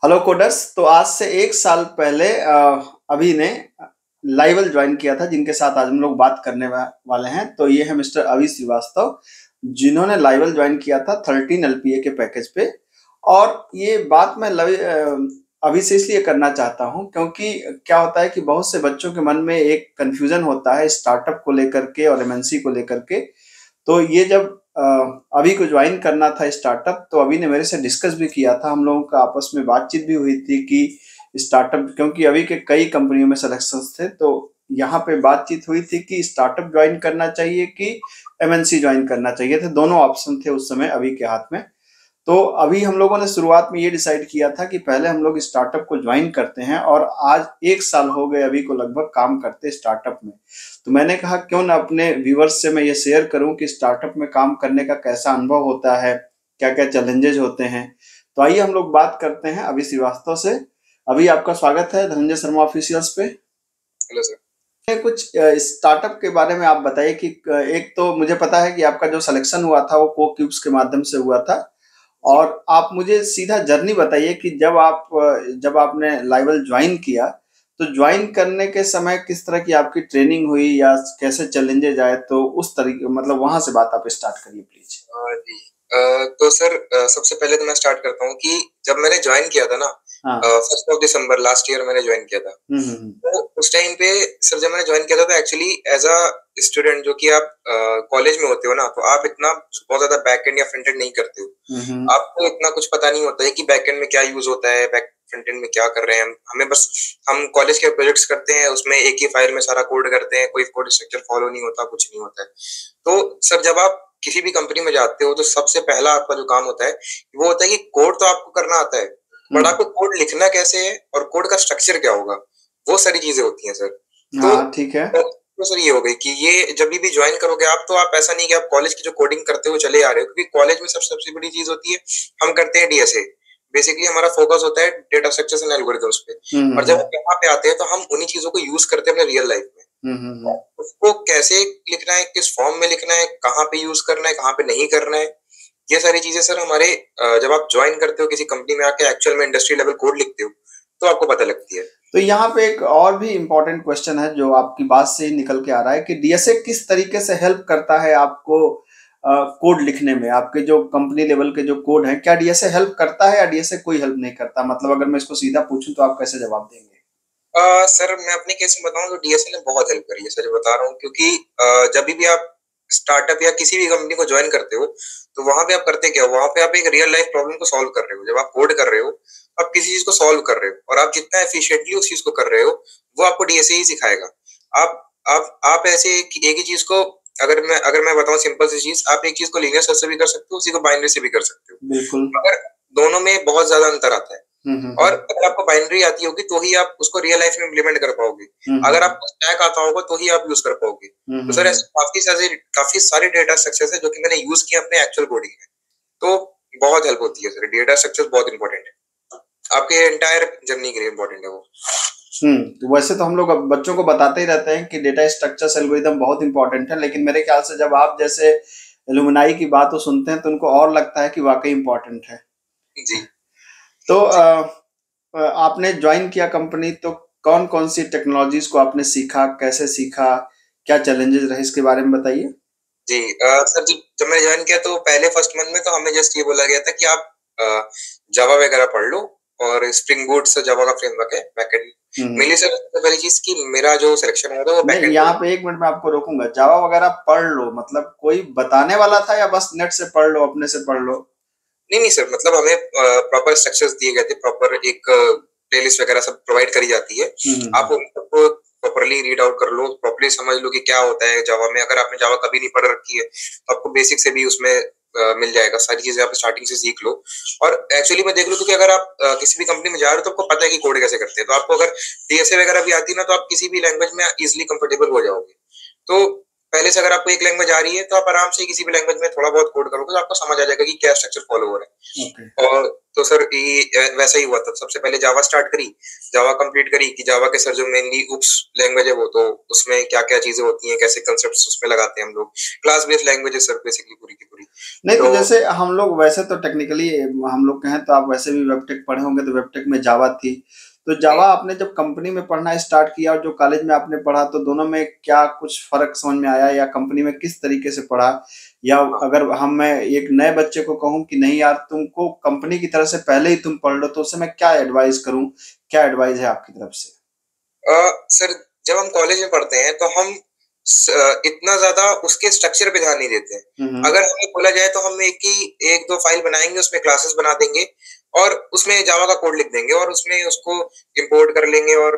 Hello coders. तो आज से एक साल पहले अभी ने लाइवल ज्वाइन किया था, जिनके साथ आज हम लोग बात करने वाले हैं। तो ये है मिस्टर अभी श्रीवास्तव, जिन्होंने लाइवल ज्वाइन किया था 13 एलपीए के पैकेज पे। और ये बात मैं अभी से इसलिए करना चाहता हूँ क्योंकि क्या होता है कि बहुत से बच्चों के मन में एक कंफ्यूजन होता है स्टार्टअप को लेकर के और एमएनसी को लेकर के। तो ये जब अभी को ज्वाइन करना था स्टार्टअप, तो अभी ने मेरे से डिस्कस भी किया था, हम लोगों का आपस में बातचीत भी हुई थी कि स्टार्टअप, क्योंकि अभी के कई कंपनियों में सिलेक्शंस थे, तो यहाँ पे बातचीत हुई थी कि स्टार्टअप ज्वाइन करना चाहिए कि एमएनसी ज्वाइन करना चाहिए। थे दोनों ऑप्शन थे उस समय अभी के हाथ में। तो अभी हम लोगों ने शुरुआत में ये डिसाइड किया था कि पहले हम लोग स्टार्टअप को ज्वाइन करते हैं, और आज एक साल हो गए अभी को लगभग काम करते स्टार्टअप में। तो मैंने कहा क्यों ना अपने व्यूवर्स से मैं ये शेयर करूं कि स्टार्टअप में काम करने का कैसा अनुभव होता है, क्या क्या चैलेंजेस होते हैं। तो आइए हम लोग बात करते हैं अभी श्रीवास्तव से। अभी आपका स्वागत है धनंजय शर्मा ऑफिशियल्स पे। Hello sir. कुछ स्टार्टअप के बारे में आप बताइए कि एक तो मुझे पता है कि आपका जो सिलेक्शन हुआ था वो को क्यूब्स के माध्यम से हुआ था। जी। और आप मुझे सीधा जर्नी बताइए कि जब आपने लाइवल ज्वाइन किया, तो ज्वाइन करने के समय किस तरह की आपकी ट्रेनिंग हुई या कैसे चैलेंजेज आए, तो उस तरीके मतलब वहां से बात आप स्टार्ट करिए प्लीज। जी। तो सर, सबसे पहले तो मैं स्टार्ट करता हूँ कि जब मैंने ज्वाइन किया था ना, हाँ। 1 दिसंबर लास्ट ईयर मैंने ज्वाइन किया था। हम्म। तो उस टाइम पे सर जब मैंने ज्वाइन किया था तो एक्चुअली एज अ स्टूडेंट जो कि आप कॉलेज में होते हो ना, तो आप इतना बहुत ज्यादा बैक एंड या फ्रंट एंड नहीं करते हम्म। हो। आपको इतना कुछ पता नहीं होता है कि बैक एंड में क्या यूज होता है, बैक फ्रंट एंड में क्या कर रहे हैं हमें बस हम कॉलेज के प्रोजेक्ट्स करते हैं, उसमें एक ही फाइल में सारा कोड करते हैं, कोई कोड स्ट्रक्चर फॉलो नहीं होता, कुछ नहीं होता है। तो सर जब आप किसी भी कंपनी में जाते हो तो सबसे पहला आपका जो काम होता है वो होता है कि कोड तो आपको करना आता है, बट आपको कोड लिखना कैसे है और कोड का स्ट्रक्चर क्या होगा, वो सारी चीजें होती हैं सर। तो हाँ ठीक है। तो सर ये हो गई कि ये जब भी ज्वाइन करोगे आप, तो आप ऐसा नहीं कि आप कॉलेज की जो कोडिंग करते हो चले आ रहे हो, क्योंकि कॉलेज में सबसे बड़ी चीज होती है, हम करते हैं डीएसए। बेसिकली हमारा फोकस होता है डेटा स्ट्रक्चर्स एंड एल्गोरिथम्स पे। और जब हम यहाँ पे आते हैं तो हम उन्हीं चीजों को यूज करते हैं अपने रियल लाइफ में। उसको कैसे लिखना है, किस फॉर्म में लिखना है, कहाँ पे यूज करना है, कहाँ पे नहीं करना है, ये सारी चीजें सर हमारे जब आप ज्वाइन करते हो किसी कंपनी में आके एक्चुअल में इंडस्ट्री लेवल कोड लिखते हो तो आपको पता लगती है। तो यहाँ पे एक और भी इम्पोर्टेंट क्वेश्चन है जो आपकी बात से ही निकल के आ रहा है कि डीएसए किस तरीके से हेल्प करता है आपको कोड लिखने में। आपके जो कंपनी लेवल के जो कोड हैं, क्या डीएसए हेल्प करता है या डीएसए कोई हेल्प नहीं करता? मतलब अगर मैं इसको सीधा पूछूं तो आप कैसे जवाब देंगे? सर मैं अपने केस में बताऊं तो डीएसए ने बहुत हेल्प करी है सर, बता रहा हूँ, क्योंकि जब भी आप स्टार्टअप या किसी भी कंपनी को ज्वाइन करते हो तो वहां पे आप करते क्या हो, वहां पे आप एक रियल लाइफ प्रॉब्लम को सॉल्व कर रहे हो। जब आप कोड कर रहे हो, आप किसी चीज को सॉल्व कर रहे हो, और आप जितना एफिशिएंटली उस चीज को कर रहे हो वो आपको डीएसए ही सिखाएगा। आप ऐसे एक ही चीज को, अगर मैं बताऊं सिंपल सी चीज, आप एक चीज को लीनियर सर्च से भी कर सकते हो, उसी को बाइनरी से भी कर सकते हो, बिल्कुल। मगर दोनों में बहुत ज्यादा अंतर आता है। और हम्म। अगर आपको बाइनरी आती होगी तो ही आप उसको रियल लाइफ में इम्प्लीमेंट कर पाओगे। अगर आपको स्टैक आता होगा तो ही आप यूज कर पाओगे। तो सर ऐसे काफी सारे डेटा स्ट्रक्चर्स है जो कि मैंने यूज किए अपने एक्चुअल कोडिंग में। तो बहुत हेल्प होती है सर, डेटा स्ट्रक्चर्स बहुत इंपॉर्टेंट है, आपके एंटायर जर्नी के लिए इंपॉर्टेंट है वो। तो वैसे तो हम लोग अब बच्चों को बताते ही रहते हैं कि डेटा स्ट्रक्चर्स एल्गोरिदम बहुत इंपॉर्टेंट है, लेकिन मेरे ख्याल से जब आप जैसे एलुमनाई की बात सुनते हैं तो उनको और लगता है कि वाकई इंपॉर्टेंट है। जी। तो आपने ज्वाइन किया कंपनी, तो कौन कौन सी टेक्नोलॉजीज को आपने सीखा, कैसे सीखा, क्या चैलेंजेस रहे, इसके बारे में बताइए। जी। सर जब मैंने ज्वाइन किया तो पहले फर्स्ट मंथ में तो हमें जस्ट ये बोला गया था कि आप जावा वगैरह पढ़ लो, और स्प्रिंग बूट से जावा का फ्रेमवर्क है बैकएंड। मेनली सर सबसे पहली चीज कि मेरा जो सिलेक्शन हुआ था वो नहीं, बैकएंड। यहाँ पे एक मिनट में आपको रोकूंगा। जावा वगैरह पढ़ लो मतलब कोई बताने वाला था या बस नेट से पढ़ लो, अपने से पढ़ लो? नहीं नहीं सर, मतलब हमें प्रॉपर स्ट्रक्चर्स दिए गए थे, प्रॉपर एक प्लेलिस्ट वगैरह सब प्रोवाइड करी जाती है। आप उन सबको प्रॉपरली रीड आउट कर लो, प्रॉपरली समझ लो कि क्या होता है जावा में। अगर आपने जावा कभी नहीं पढ़ रखी है तो आपको बेसिक से भी उसमें मिल जाएगा, सारी चीजें आप स्टार्टिंग से सीख लो। और एक्चुअली मैं देख लूं क्योंकि अगर आप किसी भी कंपनी में जा रहे हो तो आपको पता है कि कोड कैसे करते हैं, तो आपको अगर डीएसए वगैरह भी आती है ना तो आप किसी भी लैंग्वेज में इजिली कंफर्टेबल हो जाओगे। तो पहले से अगर आपको एक लैंग्वेज आ रही है तो आप आराम से किसी भी लैंग्वेज में थोड़ा बहुत कोड करोगे तो आपको समझ आ जाएगा कि क्या स्ट्रक्चर फॉलो हो रहा है। ओके। और तो सर ये वैसा ही हुआ था, सबसे पहले जावा स्टार्ट करी, जावा कंप्लीट करी कि जावा के सर जो मेनली उप्स लैंग्वेज है वो तो उसमें क्या क्या चीजें होती हैं, कैसे कंसेप्ट उसमें लगाते हैं हम लोग, क्लास बेस्ड लैंग्वेज है सर बेसिकली पूरी की पूरी। नहीं तो तो जैसे हम लोग वैसे तो टेक्निकली हम लोग कहें तो आप वैसे भी वेबटेक पढ़े होंगे, तो वेबटेक में जावा थी। तो जावा आपने जब कंपनी में पढ़ना स्टार्ट किया और जो कॉलेज में आपने पढ़ा, तो दोनों में क्या कुछ फर्क समझ में आया, या कंपनी में किस तरीके से पढ़ा? या हाँ, अगर हम मैं एक नए बच्चे को कहूँ कि नहीं यार तुमको कंपनी की तरफ से पहले ही तुम पढ़ लो, तो उससे मैं क्या एडवाइस करूँ? क्या एडवाइस है आपकी तरफ से? सर जब हम कॉलेज में पढ़ते हैं तो हम इतना ज्यादा उसके स्ट्रक्चर पे ध्यान नहीं देते हैं। हम्म। अगर हमें बोला जाए तो हम एक दो फाइल बनाएंगे, उसमें क्लासेस बना देंगे और उसमें जावा का कोड लिख देंगे और उसमें उसको इंपोर्ट कर लेंगे और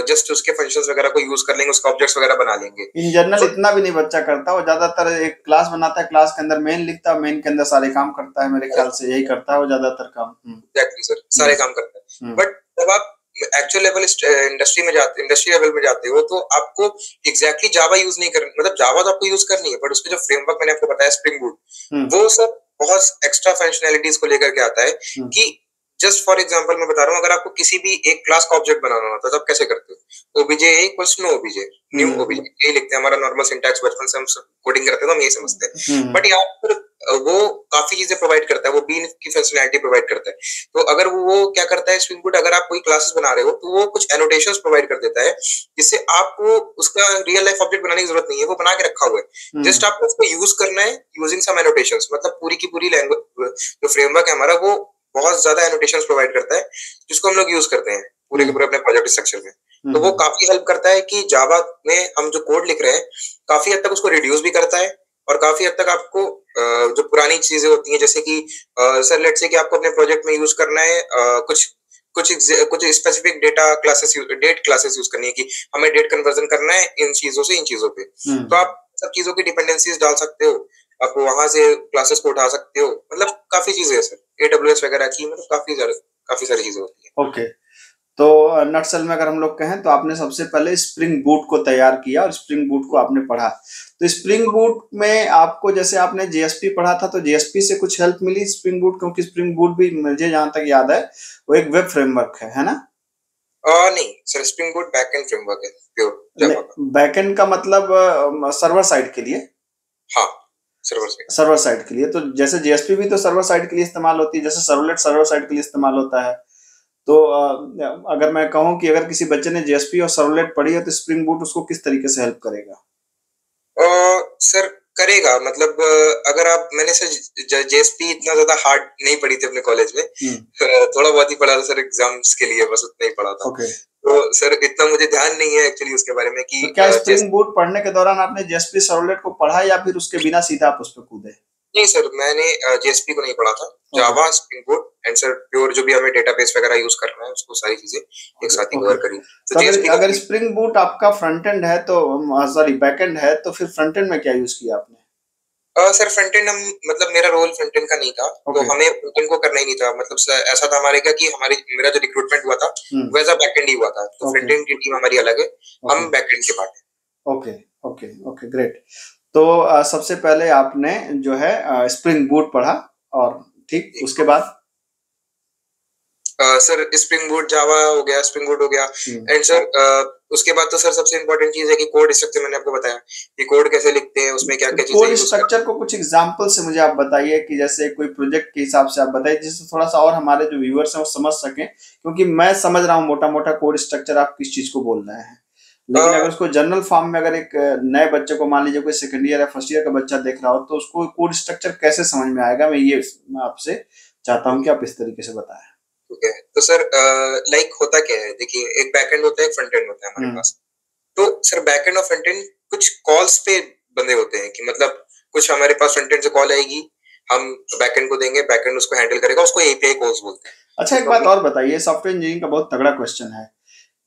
जस्ट उसके फंक्शंस वगैरह को यूज कर लेंगे, उसके ऑब्जेक्ट्स वगैरह बना लेंगे। इन जनरल तो इतना भी नहीं बच्चा करता, वो ज्यादातर एक क्लास बनाता है, क्लास के अंदर मेन लिखता है, मेन के अंदर सारे काम करता है, मेरे ख्याल से यही करता है वो ज्यादातर काम। एग्जैक्टली सर, हम्म। सारे काम करता है। हम्म। बट जब आप एक्चुअल लेवल इंडस्ट्री लेवल में जाते हो तो आपको एग्जैक्टली जावा यूज नहीं करना, मतलब जावा तो आपको यूज करनी है, बट उसके जो फ्रेमवर्क मैंने आपको बताया स्प्रिंग बूट, हम्म। वो सब बहुत एक्स्ट्रा फंक्शनैलिटीज को लेकर के आता है। हम्म। कि जस्ट फॉर एग्जांपल मैं बता रहा हूँ, अगर आपको किसी भी एक क्लास का ऑब्जेक्ट बनाना होता है तो आप कैसे करते हो? Obj equals new obj, new obj, यही लिखते हैं, हमारा नॉर्मल सिंटैक्स, बचपन से हम कोडिंग करते हैं तो हम यही समझते हैं। बट यहाँ पर वो काफी चीजें प्रोवाइड करता है, वो बीन की फंक्शनैलिटी प्रोवाइड करता है। तो अगर वो क्या करता है स्प्रिंग बूट, अगर आप कोई क्लासेस बना रहे हो तो वो कुछ एनोटेशंस प्रोवाइड कर देता है, जिससे आपको उसका रियल लाइफ ऑब्जेक्ट बनाने की जरूरत नहीं है, वो बना के रखा हुआ है, जस्ट आपको उसको यूज करना है यूजिंग सम एनोटेशंस। मतलब पूरी की पूरी लैंग्वेज जो फ्रेमवर्क है हमारा वो बहुत ज्यादा एनोटेशंस प्रोवाइड करता है, जिसको हम लोग यूज करते हैं पूरे के पूरे अपने प्रोजेक्ट स्ट्रक्चर में। तो वो काफी हेल्प करता है कि जावा में हम जो कोड लिख रहे हैं काफी हद तक उसको रिड्यूस भी करता है, और काफी हद तक आपको जो पुरानी चीजें होती हैं, जैसे कि सर लेट्स से कि आपको अपने प्रोजेक्ट में यूज करना है कुछ कुछ स्पेसिफिक डेट क्लासेस यूज करनी है, कि हमें डेट कन्वर्जन करना है इन चीजों से इन चीजों पे, तो आप सब चीजों की डिपेंडेंसीज डाल सकते हो, आप वहां से क्लासेस को उठा सकते हो, मतलब काफी चीजें है सर एडब्ल्यूएस वगैरह की, मतलब काफी सारी चीजें होती है। ओके। तो नटसल में अगर हम लोग कहें तो आपने सबसे पहले स्प्रिंग बूट को तैयार किया और स्प्रिंग बूट को आपने पढ़ा। तो स्प्रिंग बूट में आपको, जैसे आपने जेएसपी पढ़ा था, तो जेएसपी से कुछ हेल्प मिली स्प्रिंग बूट? क्योंकि स्प्रिंग बूट भी मुझे जहां तक याद है वो एक वेब फ्रेमवर्क है ना? नहीं sir, spring boot backend framework है, प्योर जावा का। बैकएंड का मतलब सर्वर साइड के लिए? हाँ, सर्वर साइड। सर्वर साइड के लिए, तो जैसे जेएसपी भी तो सर्वर साइड के लिए इस्तेमाल होती है, जैसे सर्वलेट सर्वर साइड के लिए इस्तेमाल होता है। तो अगर मैं कहूँ कि अगर किसी बच्चे ने जेएसपी और सर्वलेट पढ़ी है तो स्प्रिंग बूट उसको किस तरीके से हेल्प करेगा? सर करेगा, मतलब अगर आप, मैंने सर जेएसपी इतना ज्यादा हार्ड नहीं पढ़ी थी अपने कॉलेज में, थोड़ा बहुत ही पढ़ा था सर एग्जाम्स के लिए, बस उतना ही पढ़ा था। ओके। तो सर इतना मुझे ध्यान नहीं है एक्चुअली उसके बारे में कि तो क्या स्प्रिंग बूट पढ़ने के दौरान आपने जेएसपी सर्वलेट को पढ़ा, या फिर उसके बिना सीधा आप उस पर कूदे? नहीं सर, मैंने जेएसपी को नहीं पढ़ा था, Java, Spring Boot and sir pure जो भी हमें डेटाबेस वगैरह यूज करना है उसको सारी चीजें एक साथ ही कवर करी। तो अगर स्प्रिंग बूट आपका फ्रंट एंड है तो, सॉरी बैक एंड है, तो फिर फ्रंट एंड में क्या यूज किया आपने? सर फ्रंट एंड हम, मतलब मेरा रोल फ्रंट एंड का नहीं था, तो हमें फ्रंट एंड को करना ही नहीं था, मतलब ऐसा था हमारे का कि मेरा जो रिक्रूटमेंट हुआ था वैसा बैक एंड ही हुआ था, तो फ्रंट एंड की टीम हमारी अलग है, हम बैक एंड के पार्ट हैं। Okay okay okay, great. तो सबसे पहले आपने जो है स्प्रिंग बूट पढ़ा, और ठीक उसके बाद सर स्प्रिंग बूट जावा हो गया, स्प्रिंग बूट हो गया, एंड सर उसके बाद तो सर सबसे इम्पोर्टेंट चीज है कि कोड स्ट्रक्चर, मैंने आपको बताया कि कोड कैसे लिखते हैं, उसमें क्या क्या चीजें कोड स्ट्रक्चर को कुछ एग्जांपल से मुझे आप बताइए, कि जैसे कोई प्रोजेक्ट के हिसाब से आप बताइए, जिससे थोड़ा सा और हमारे जो व्यूअर्स हैं वो समझ सकें, क्योंकि मैं समझ रहा हूँ मोटा मोटा कोड स्ट्रक्चर आप किस चीज को बोल रहे हैं, लेकिन अगर उसको जनरल फॉर्म में, अगर एक नए बच्चे को, मान लीजिए कोई सेकंड ईयर या फर्स्ट ईयर का बच्चा देख रहा हो, तो उसको कोड स्ट्रक्चर कैसे समझ में आएगा? मैं आपसे चाहता हूँ कि आप इस तरीके से बताएं। ठीक है, तो सर लाइक होता क्या है, देखिए एक बैकएंड होता है, एक फ्रंट एंड होता है हमारे पास। तो सर बैकएंड और फ्रंट एंड कुछ कॉल्स पे बंधे होते हैं, कि मतलब कुछ हमारे पास फ्रंट एंड से कॉल आएगी, हम बैकएंड को देंगे, बैकएंड उसको हैंडल करेगा, उसको एपीआई कॉल्स बोलते हैं। अच्छा, एक बात और बताइए, सॉफ्टवेयर इंजीनियरिंग का बहुत तगड़ा क्वेश्चन है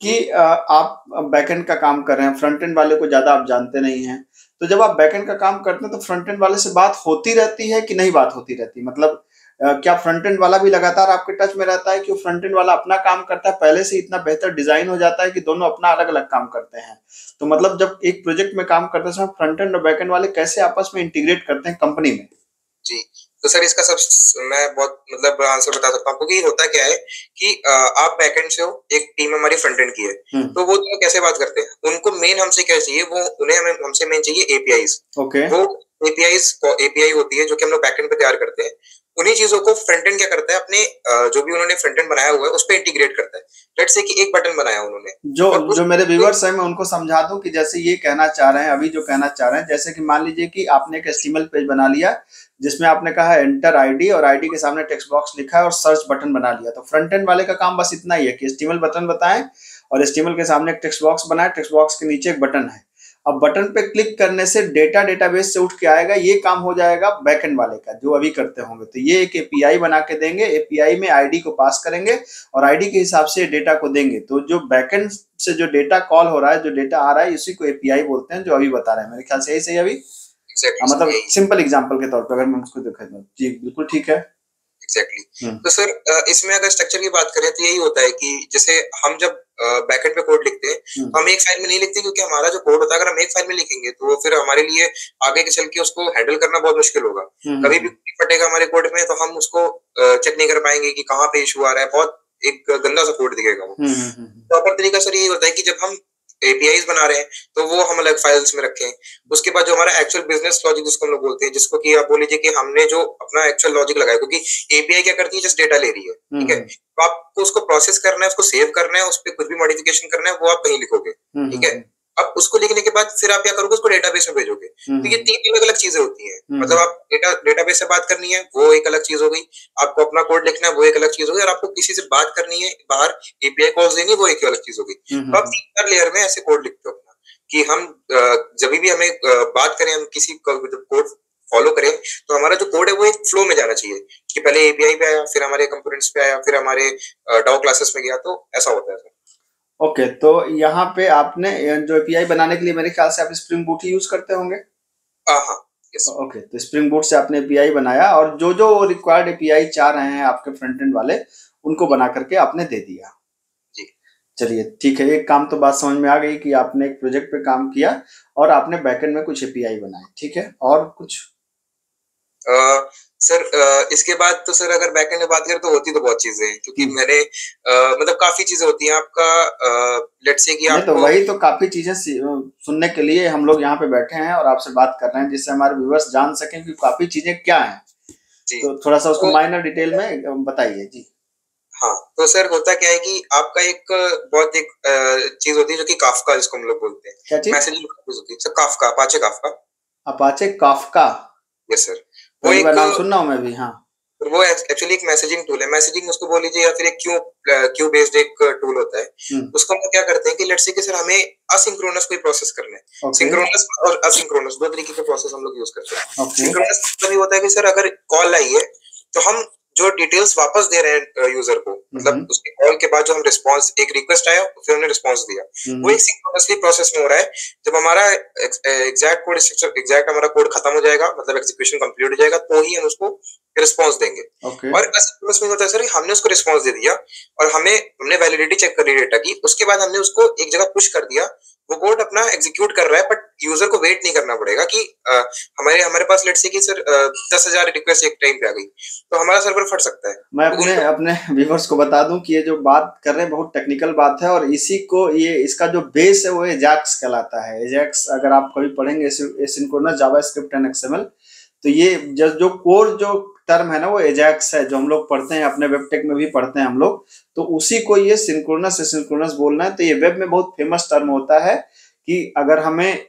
कि आप बैकएंड का काम कर रहे हैं, फ्रंट एंड वाले को ज्यादा आप जानते नहीं हैं, तो जब आप बैकएंड का काम करते हैं तो फ्रंट एंड वाले से बात होती रहती है कि नहीं बात होती रहती? मतलब क्या फ्रंट एंड वाला भी लगातार आपके टच में रहता है कि फ्रंट एंड वाला अपना काम करता है, पहले से इतना बेहतर डिजाइन हो जाता है कि दोनों अपना अलग अलग काम करते हैं? तो मतलब जब एक प्रोजेक्ट में काम करते समय फ्रंट एंड और बैक एंड वाले कैसे आपस में इंटीग्रेट करते हैं कंपनी में? जी, तो सर इसका सब मैं बहुत मतलब आंसर बता सकता हूँ, क्योंकि होता क्या है कि आप बैकएंड से हो, एक टीम हमारी फ्रंट एंड की है, तो वो दोनों कैसे बात करते हैं, उनको मेन हमसे क्या चाहिए, वो उन्हें हमें हमसे मेन चाहिए एपीआईज। ओके। वो एपीआई होती है जो कि हम लोग बैकएंड पे तैयार करते हैं। उन्हीं चीजों को फ्रंट एंड क्या करता है, अपने जो भी उन्होंने फ्रंट एंड बनाया हुआ है उस पर इंटीग्रेट करता है। लेट्स से कि एक बटन बनाया उन्होंने, जो और जो मेरे व्यूअर्स हैं मैं उनको समझा दूं कि जैसे ये कहना चाह रहे हैं, अभी जो कहना चाह रहे हैं, जैसे कि मान लीजिए कि आपने एक एचटीएमएल पेज बना लिया जिसमें आपने कहा एंटर आईडी और आईडी के सामने टेक्स्ट बॉक्स लिखा है और सर्च बटन बना लिया। तो फ्रंट एंड वाले का काम बस इतना ही है कि एचटीएमएल बटन बताएं और एचटीएमएल के सामने एक टेक्स्ट बॉक्स बनाए, टेक्स्ट बॉक्स के नीचे एक बटन है। अब बटन पे क्लिक करने से डेटा डेटाबेस से उठ के आएगा, ये काम हो जाएगा बैकएंड वाले का जो अभी करते होंगे। तो ये एक एपीआई बना के देंगे, एपीआई में आईडी को पास करेंगे और आईडी के हिसाब से डेटा को देंगे। तो जो बैकएंड से जो डेटा कॉल हो रहा है, जो डेटा आ रहा है, इसी को एपीआई बोलते हैं, जो अभी बता रहे हैं। मेरे ख्याल से यही सही अभी मतलब सिंपल एग्जांपल के तौर पे अगर मैं उसको देखा तो जी बिल्कुल ठीक है। एग्जैक्टली। तो सर इसमें अगर स्ट्रक्चर की बात करें तो यही होता है कि जैसे हम जब बैकएंड पे कोड लिखते हैं तो हम एक फाइल में नहीं लिखते, क्योंकि हमारा जो कोड होता है अगर हम एक फाइल में लिखेंगे तो वो फिर हमारे लिए आगे के चल के उसको हैंडल करना बहुत मुश्किल होगा। कभी भी फटेगा हमारे कोड में तो हम उसको चेक नहीं कर पाएंगे कि कहाँ पे इशू आ रहा है, बहुत एक गंदा सा कोड दिखेगा वो। प्रॉपर तरीका सर यही होता है कि जब हम एपीआईज बना रहे हैं तो वो हम अलग फाइल्स में रखें। उसके बाद जो हमारा एक्चुअल बिजनेस लॉजिक जिसको हम लोग बोलते हैं, जिसको कि आप बोल लीजिए कि हमने जो अपना एक्चुअल लॉजिक लगाया, क्योंकि एपीआई क्या करती है, जस्ट डेटा ले रही है, ठीक है। तो आपको उसको प्रोसेस करना है, उसको सेव करना है, उस पर कुछ भी मॉडिफिकेशन करना है वो आप कहीं लिखोगे, ठीक है। अब उसको लिखने के बाद फिर आप क्या करोगे, उसको डेटाबेस में भेजोगे। तो ये तीन अलग अलग चीजें होती हैं। मतलब आप डेटाबेस से बात करनी है वो एक अलग चीज हो गई, आपको अपना कोड लिखना है वो एक अलग चीज हो गई, और आपको किसी से बात करनी है बाहर एपीआई कॉल्स देनी वो एक अलग चीज हो गई। तो आप 3-4 लेयर में ऐसे कोड लिखते हो अपना, कि हम जब भी हमें बात करें, हम किसी कोड फॉलो करें तो हमारा जो कोड है वो एक फ्लो में जाना चाहिए, कि पहले एपीआई पे आया, फिर हमारे कंपोनेंट्स पे आया, फिर हमारे डाउ क्लासेस में गया। तो ऐसा होता है। ओके, तो यहाँ पे आपने जो एपीआई बनाने के लिए मेरे ख्याल से आप स्प्रिंग बूट ही यूज करते होंगे। हाँ। ओके, तो स्प्रिंग बूट से आपने एपीआई बनाया और जो जो रिक्वायर्ड एपीआई चाह रहे हैं आपके फ्रंट एंड वाले, उनको बना करके आपने दे दिया। जी चलिए ठीक है, एक काम तो बात समझ में आ गई कि आपने एक प्रोजेक्ट पे काम किया और आपने बैकएंड में कुछ एपीआई बनाए, ठीक है। और कुछ सर इसके बाद तो सर अगर बैकएंड में बात करें तो होती तो बहुत चीजें हैं, क्योंकि मैंने मतलब काफी चीजें होती हैं। आपका लेट्स से कि आप तो वही तो काफी चीजें सुनने के लिए हम लोग यहाँ पे बैठे हैं और आपसे बात कर रहे हैं, जिससे हमारे व्यूअर्स जान सकें कि काफी चीजें क्या हैं। तो थोड़ा सा उसको माइनर डिटेल में बताइए जी। हाँ, तो सर होता क्या है कि आपका एक बहुत एक चीज होती है जो कि काफका, जिसको हम लोग बोलते हैं। क्या चीज? मैसेजिंग होती है sir, Kafka, Apache Kafka. Apache Kafka? Yes sir. वो एक नाम सुन रहा हूँ मैं भी। हाँ, वो एक्चुअली एक मैसेजिंग टूल है, मैसेजिंग उसको बोल लीजिए, या फिर एक क्यू बेस्ड एक टूल होता है। उसको हम क्या करते हैं कि लेट्स से कि सर हमें असिंक्रोनस कोई प्रोसेस करना है। सिंक्रोनस और असिंक्रोनस दो तरीके के प्रोसेस हम लोग यूज करते हैं। सिंक्रोनस मतलब होता है कि सर अगर कॉल आई है तो हम जो डिटेल्स वापस दे रहे हैं यूजर को, मतलब उसके कॉल के बाद जो हम रिस्पांस, एक रिक्वेस्ट आया फिर हमने रिस्पांस दिया, वो एक सिंक्रोनसली प्रोसेस में हो रहा है। जब हमारा एग्जैक्ट कोड स्ट्रक्चर, एग्जैक्ट हमारा कोड खत्म हो जाएगा, मतलब एग्जीक्यूशन कंप्लीट हो जाएगा, तो ही हम उसको रिस्पांस देंगे। और असिंक्रोनस में होता है सर हमने उसको रिस्पांस दे दिया और हमने वैलिडिटी चेक कर ली डेटा की, उसके बाद हमने उसको एक जगह पुश कर दिया, वो कोड अपना एग्जीक्यूट कर रहा है, बट यूजर को वेट नहीं करना पड़ेगा कि हमारे पास लेट्स से कि सर 10,000 रिक्वेस्ट एक टाइम पे आ गई तो हमारा सर्वर फट सकता है। मैं अपने व्यूअर्स को बता दूं कि ये जो बात कर रहे हैं बहुत टेक्निकल बात है, और इसी को इसका जो बेस है वो एजाक्स कहलाता है। एजाक्स अगर आप कभी पढ़ेंगे एसिंक्रोनस जावास्क्रिप्ट एंड एक्सएमएल, तो ये जो कोर जो टर्म है ना वो एजाक्स है, जो हम लोग पढ़ते हैं अपने वेब टेक में भी पढ़ते हैं हम लोग। तो उसी को ये सिंक्रोनस एसिंक्रोनस बोलना है। तो ये वेब में बहुत फेमस टर्म होता है कि अगर हमें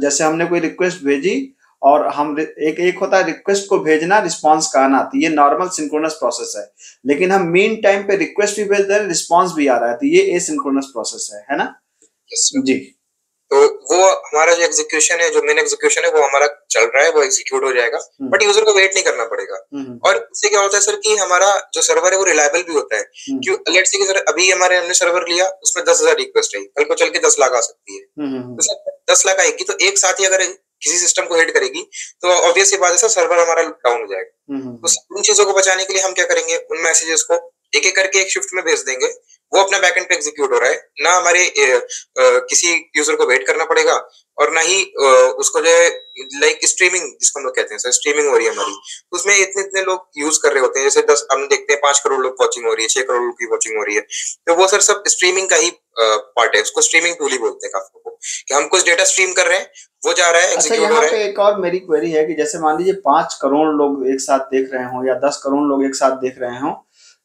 जैसे हमने कोई रिक्वेस्ट भेजी और हम एक होता है रिक्वेस्ट को भेजना, रिस्पांस का आना, तो ये नॉर्मल सिंक्रोनस प्रोसेस है। लेकिन हम मीन टाइम पे रिक्वेस्ट भी भेज रहे हैं, रिस्पांस भी आ रहा है, तो ये एसिंक्रोनस प्रोसेस है ना? जी। तो वो हमारा जो एग्जीक्यूशन है, जो मेन एग्जीक्यूशन है वो हमारा चल रहा है, वो एग्जीक्यूट हो जाएगा, बट यूजर को वेट नहीं करना पड़ेगा। और इससे क्या होता है सर कि हमारा जो सर्वर है वो रिलायबल भी होता है। क्यों? लेट्स से कि सर अभी हमने सर्वर लिया, उसमें 10,000 रिक्वेस्ट आई, कल को चल के 10 लाख आ सकती है। तो सर 10 लाख आएगी तो एक साथ ही अगर किसी सिस्टम को हिट करेगी, तो ऑब्वियस सी बात है सर, सर्वर हमारा डाउन हो जाएगा। तो उन चीजों को बचाने के लिए हम क्या करेंगे, उन मैसेजेस को एक एक करके एक शिफ्ट में भेज देंगे, वो अपना बैकएंड पे एग्जीक्यूट हो रहा है, ना हमारे किसी यूजर को वेट करना पड़ेगा, और ना ही उसको जो है लाइक स्ट्रीमिंग जिसको हम लोग कहते हैं सर, स्ट्रीमिंग हो रही है हमारी, तो उसमें इतने इतने लोग यूज कर रहे होते हैं, जैसे 10 हम देखते हैं 5 करोड़ लोग वॉचिंग हो रही है, 6 करोड़ लोग की वॉचिंग हो रही है, तो वो सर सब स्ट्रीमिंग का ही पार्ट है, उसको स्ट्रीमिंग टूल ही बोलते हैं काफी को, कि हम कुछ डेटा स्ट्रीम कर रहे हैं, वो जा रहा है, अच्छा, एग्जीक्यूट हो यहाँ रहा पे है। एक और मेरी क्वेरी है कि जैसे मान लीजिए 5 करोड़ लोग एक साथ देख रहे हो या 10 करोड़ लोग एक साथ देख रहे हो,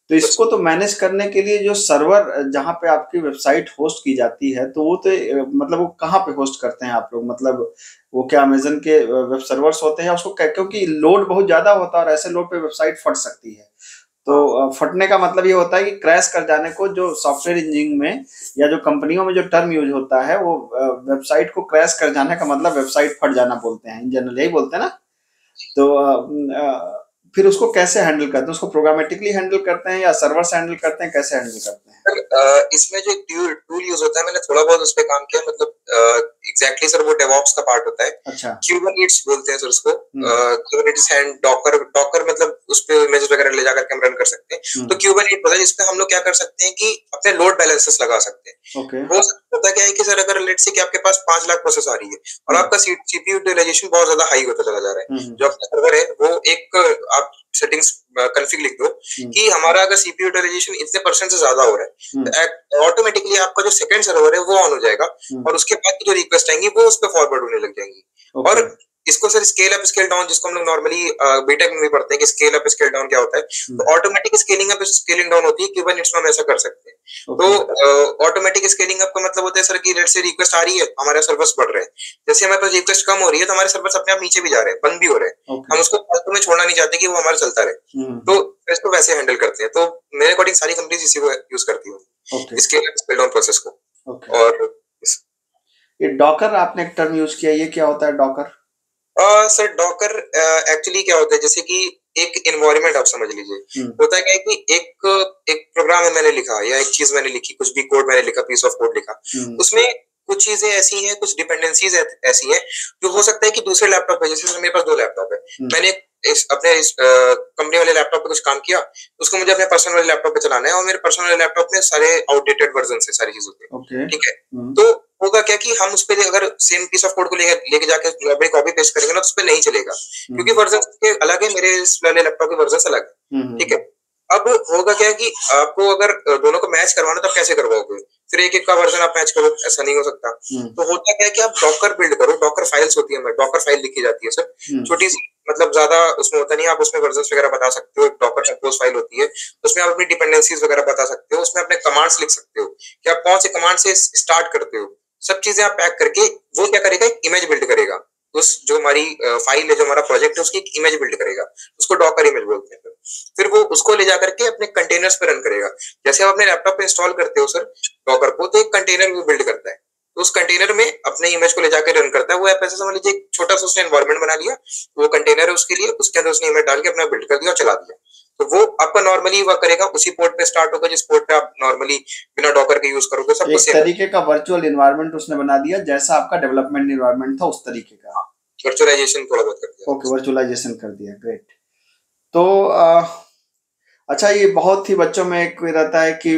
तो इसको तो मैनेज करने के लिए जो सर्वर जहाँ पे आपकी वेबसाइट होस्ट की जाती है, तो वो तो मतलब वो कहाँ पे होस्ट करते हैं आप लोग? मतलब वो क्या अमेजन के वेब सर्वर्स होते हैं उसको क्योंकि लोड बहुत ज्यादा होता है और ऐसे लोड पे वेबसाइट फट सकती है। तो फटने का मतलब ये होता है कि क्रैश कर जाने को, जो सॉफ्टवेयर इंजीनियरिंग में या जो कंपनियों में जो टर्म यूज होता है, वो वेबसाइट को क्रैश कर जाने का मतलब वेबसाइट फट जाना बोलते हैं, इन जनरल यही बोलते हैं ना। तो फिर उसको कैसे हैंडल करते हैं? उसको प्रोग्रामेटिकली हैंडल करते हैं या सर्वर से हैंडल करते हैं, कैसे हैंडल करते हैं? सर इसमें जो टूल यूज होता है, मैंने थोड़ा बहुत उस पर काम किया, मतलब एग्जैक्टली सर वो डेवऑप्स का पार्ट होता है। अच्छा। क्यूबरनेटिस बोलते हैं सर उसको, क्यूबरनेटिस एंड डॉकर, डॉकर मतलब उस पे इमेजेस वगैरह ले जाकर के हम रन कर सकते हैं। तो क्यूबरनेटिस होता है जिसपे हम लोग क्या कर सकते हैं कि अपने लोड बैलेंसेस लगा सकते हैं। ओके। वो होता क्या है कि सर अगर लेट्स से कि आपके पास 5 लाख प्रोसेस आ रही है और आपका सीपीयू यूटिलाइजेशन बहुत ज्यादा हाई होता चला जा रहा है, जो आपका सर्वर है वो एक आप सेटिंग्स कॉन्फ़िग लिख दो कि हमारा अगर सीपीयू यूटिलाइजेशन इतने परसेंट से ज्यादा हो रहा है, तो ऑटोमेटिकली आपका जो सेकंड सर्वर है वो ऑन हो जाएगा, और उसके बाद की जो रिक्वेस्ट आएंगी वो उस पर फॉरवर्ड होने लग जाएंगी। और इसको sir scale up scale down, जिसको हम लोग नॉर्मली बीटेक में भी पढ़ते हैं कि स्केल अप स्केल डाउन क्या होता है, तो automatic scaling up scaling down होती है, क्यूबरनेटिस में हम ऐसा कर सकते हैं। तो ऑटोमेटिक स्केलिंग अप का मतलब होता है सर कि लेट्स से रिक्वेस्ट आ रही है, हमारे सर्वर्स बढ़ रहे हैं, जैसे हमारे पास रिक्वेस्ट कम हो रही है तो हमारे सर्वर्स अपने आप नीचे भी जा रहे हैं, बंद भी हो रहे हैं, हम उसको फालतू में छोड़ना नहीं चाहते कि वो हमारा चलता रहे, तो इसको वैसे हैंडल करते हैं। तो मेरे अकॉर्डिंग सारी कंपनीज इसी को यूज करती है, scale up scale down process को। और ये डॉकर आपने एक टर्म यूज किया, ये क्या होता है डॉकर? सर डॉकर एक्चुअली क्या होता है, जैसे कि एक इन्वायरमेंट आप समझ लीजिए, होता है क्या है कि एक प्रोग्राम है मैंने लिखा, या एक चीज मैंने लिखी, कुछ भी कोड मैंने लिखा, पीस ऑफ कोड लिखा, उसमें कुछ चीजें ऐसी हैं, कुछ डिपेंडेंसीज ऐसी हैं जो हो सकता है कि दूसरे लैपटॉप पे, जैसे मेरे पास 2 लैपटॉप है, मैंने अपने कंपनी वाले लैपटॉप पे कुछ काम किया, उसको मुझे अपने पर्सनल वाले लैपटॉप पे चलाना है, और मेरे पर्सनल वाले लैपटॉप में सारे आउटडेटेड वर्जन है सारी चीजों के, ठीक है। तो होगा क्या कि हम उस पे अगर सेम पीस ऑफ कोड को लेके जाके अपने कॉपी पेस्ट करेंगे ना, तो उस पे नहीं चलेगा, क्योंकि वर्जन के अलग है, मेरे इस वाले लैपटॉप के वर्जन अलग है, ठीक है। अब होगा क्या कि आपको अगर दोनों को मैच करवाना तो कैसे करवाओगे, फिर एक एक का वर्जन आप मैच करो, ऐसा नहीं हो सकता। तो होता क्या है कि आप डॉकर बिल्ड करो, डॉकर फाइल्स होती है, डॉकर फाइल लिखी जाती है सर, छोटी सी, मतलब ज्यादा उसमें होता नहीं, आप उसमें वर्जन वगैरह बता सकते हो, एक डॉकर कंपोज फाइल होती है, उसमें आप अपनी डिपेंडेंसीज वगैरह बता सकते हो, उसमें अपने कमांड्स लिख सकते हो कि आप कौन से कमांड से स्टार्ट करते हो, सब चीजें आप पैक करके वो क्या करेगा, एक इमेज बिल्ड करेगा, उस जो हमारी फाइल है, जो हमारा प्रोजेक्ट है, उसकी एक इमेज बिल्ड करेगा, उसको डॉकर इमेज बोलते हैं। फिर वो उसको ले जाकर के अपने कंटेनर्स पे रन करेगा, जैसे आप अपने लैपटॉप पे इंस्टॉल करते हो सर डॉकर को, तो एक कंटेनर वो बिल्ड करता है, तो उस कंटेनर में अपने इमेज को ले जाकर रन करता है। वो ऐप ऐसे समझ लीजिए एक छोटा सा उसने एनवायरनमेंट बना लिया, वो कंटेनर है उसके लिए, उसके अंदर उसने इमेज डाल के अपना बिल्ड कर दिया और चला दिया, तो वो आपका नॉर्मली वर्क करेगा, उसी पोर्ट पे स्टार्ट होगा जिस पोर्ट पे आप नॉर्मली बिना डॉकर के यूज करोगे, सब कुछ एक तरीके का वर्चुअल एनवायरनमेंट उसने बना दिया, जैसा आपका डेवलपमेंट एनवायरनमेंट था उस तरीके का। वर्चुअलाइजेशन थोड़ा बहुत कर दिया। ओके, वर्चुअलाइजेशन कर दिया, ग्रेट। तो अच्छा, ये बहुत ही बच्चों में एक रहता है कि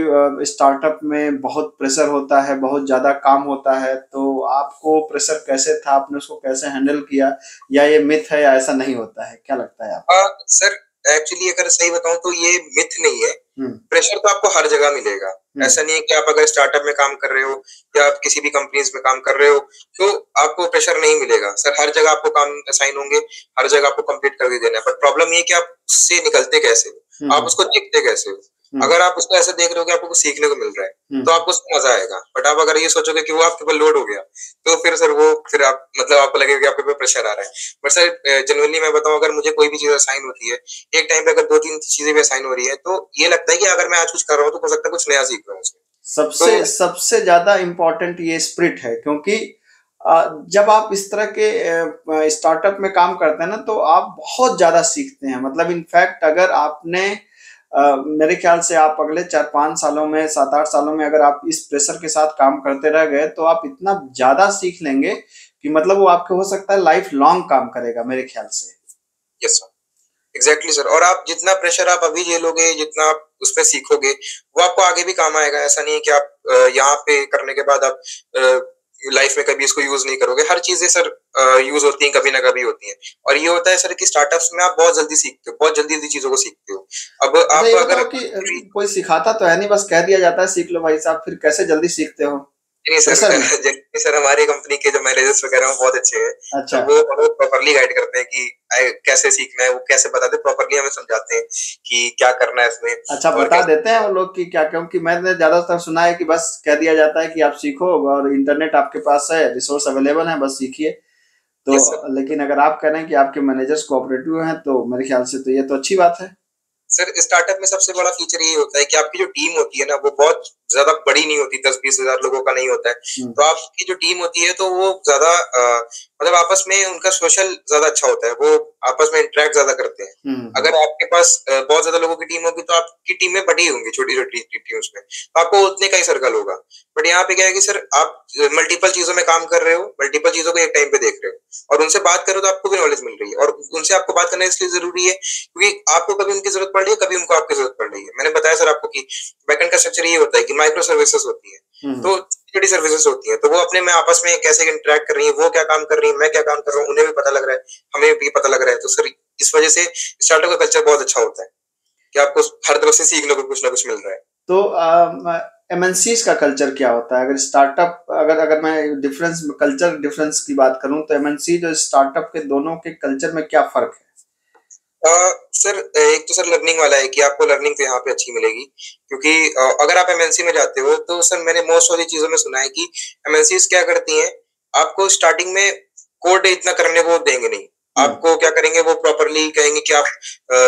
स्टार्टअप में बहुत प्रेशर होता है, बहुत ज्यादा काम होता है, तो आपको प्रेशर कैसे था, आपने उसको कैसे हैंडल किया, या ये मिथ है या ऐसा नहीं होता है, क्या लगता है आपको? सर एक्चुअली अगर सही बताऊं तो ये मिथ नहीं है, प्रेशर तो आपको हर जगह मिलेगा, ऐसा नहीं है कि आप अगर स्टार्टअप में काम कर रहे हो या आप किसी भी कंपनीज में काम कर रहे हो तो आपको प्रेशर नहीं मिलेगा सर, हर जगह आपको काम असाइन होंगे, हर जगह आपको कंप्लीट करके देना है, बट प्रॉब्लम ये कि आप उससे निकलते कैसे हो, आप उसको देखते कैसे हो। अगर आप उसको ऐसे देख रहे हो कि आपको कुछ सीखने को मिल रहा है तो आपको उसमें मजा आएगा, बट आप अगर ये सोचोगे कि वो आपके ऊपर लोड हो गया तो फिर सर वो फिर आप मतलब आपको लगेगा कि आपके ऊपर प्रेशर आ रहा है। बट सर जनरली मैं बताऊं, अगर मुझे कोई भी चीज असाइन होती है, एक टाइम पे अगर 2-3 चीजें भी असाइन हो रही है, तो ये लगता है कि अगर मैं आज कुछ कर रहा हूँ तो हो सकता है कुछ नया सीख रहा हूँ उसमें। सबसे ज्यादा इम्पोर्टेंट ये स्पिरिट है, क्योंकि जब आप इस तरह के स्टार्टअप में काम करते हैं ना, तो आप बहुत ज्यादा सीखते हैं। मतलब इनफैक्ट अगर आपने मेरे ख्याल से आप अगले 4-5 सालों में, 7-8 सालों में अगर आप इस प्रेशर के साथ काम करते रह गए तो आप इतना ज्यादा सीख लेंगे कि मतलब वो आपके हो सकता है लाइफ लॉन्ग काम करेगा मेरे ख्याल से। Yes sir, exactly sir. और आप जितना प्रेशर आप अभी झेलोगे, जितना आप उसमें सीखोगे, वो आपको आगे भी काम आएगा। ऐसा नहीं है कि आप यहाँ पे करने के बाद आप लाइफ में कभी इसको यूज नहीं करोगे। हर चीजें सर यूज होती हैं, कभी ना कभी होती हैं। और ये होता है सर कि स्टार्टअप्स में आप बहुत जल्दी सीखते हो, बहुत जल्दी चीजों को सीखते हो। अब अच्छा आप ये अगर बताओ कि कोई सिखाता तो है नहीं, बस कह दिया जाता है सीख लो भाई साहब, फिर कैसे जल्दी सीखते हो नहीं सर, प्रेशर में? जबकि सर हमारी कंपनी के जो मैनेजर्स वगैरह हैं वो बहुत अच्छे हैं। तो अच्छा। वो हमें प्रॉपरली गाइड करते हैं कि कैसे सीखना है, वो कैसे बताते हैं, प्रॉपरली हमें समझाते हैं कि क्या करना है इसमें अच्छा और बता कैसे। देते हैं वो लोग कि क्या, क्योंकि मैंने ज्यादातर सुना है कि बस कह दिया जाता है कि आप सीखो और इंटरनेट आपके पास है, रिसोर्स अवेलेबल है, बस सीखिए। तो यस सर। लेकिन अगर आप कह रहे हैं कि आपके मैनेजर्स कोऑपरेटिव हैं तो मेरे ख्याल से तो ये तो अच्छी बात है। सर स्टार्टअप में सबसे बड़ा फीचर ये होता है कि आपकी जो टीम होती है ना, वो बहुत ज्यादा बड़ी नहीं होती, 10-20 हजार लोगों का नहीं होता है। हम्म। तो आपकी जो टीम होती है तो वो ज्यादा मतलब आपस में उनका सोशल ज्यादा अच्छा होता है, वो आपस में इंटरेक्ट ज्यादा करते हैं। अगर आपके पास बहुत ज्यादा लोगों की टीम होगी तो आपकी टीमें बड़ी होंगी, छोटी छोटी टीम्स में, तो आपको उतने का ही सर्कल होगा। बट यहाँ पे क्या है कि सर आप मल्टीपल चीजों में काम कर रहे हो, मल्टीपल चीजों को एक टाइम पे देख रहे हो, और उनसे बात करो तो आपको भी नॉलेज मिल रही है। और उनसे आपको बात करना इसलिए जरूरी है क्योंकि आपको कभी उनकी जरूरत पड़ रही है, कभी उनको आपकी जरूरत पड़ रही है। मैंने बताया सर आपको कि बैकएंड का स्ट्रक्चर ये होता है कि माइक्रो सर्विसेज होती है, तो छोटी सर्विसेज होती है, तो वो अपने में आपस में कैसे इंटरेक्ट कर रही है, वो क्या काम कर रही है, मैं क्या काम कर रहा हूँ, उन्हें भी पता लग रहा है, हमें भी पता लग रहा है। तो सर इस वजह से स्टार्टअप का कल्चर बहुत अच्छा होता है कि आपको हर तरफ से सीखने को कुछ ना कुछ मिल रहा है। तो एमएनसीज का कल्चर क्या होता है? अगर स्टार्टअप, अगर अगर मैं डिफरेंस, कल्चर डिफरेंस की बात करूं तो एमएनसी और स्टार्टअप के दोनों के कल्चर में क्या फर्क है? सर एक तो सर लर्निंग वाला है कि आपको लर्निंग तो यहाँ पे अच्छी मिलेगी, क्योंकि अगर आप एमएनसी में जाते हो तो सर मैंने मोस्ट वाली चीजों में सुना है कि एमएनसीज क्या करती हैं, आपको स्टार्टिंग में कोड इतना करने को देंगे नहीं। आपको क्या करेंगे, वो प्रॉपरली कहेंगे कि आप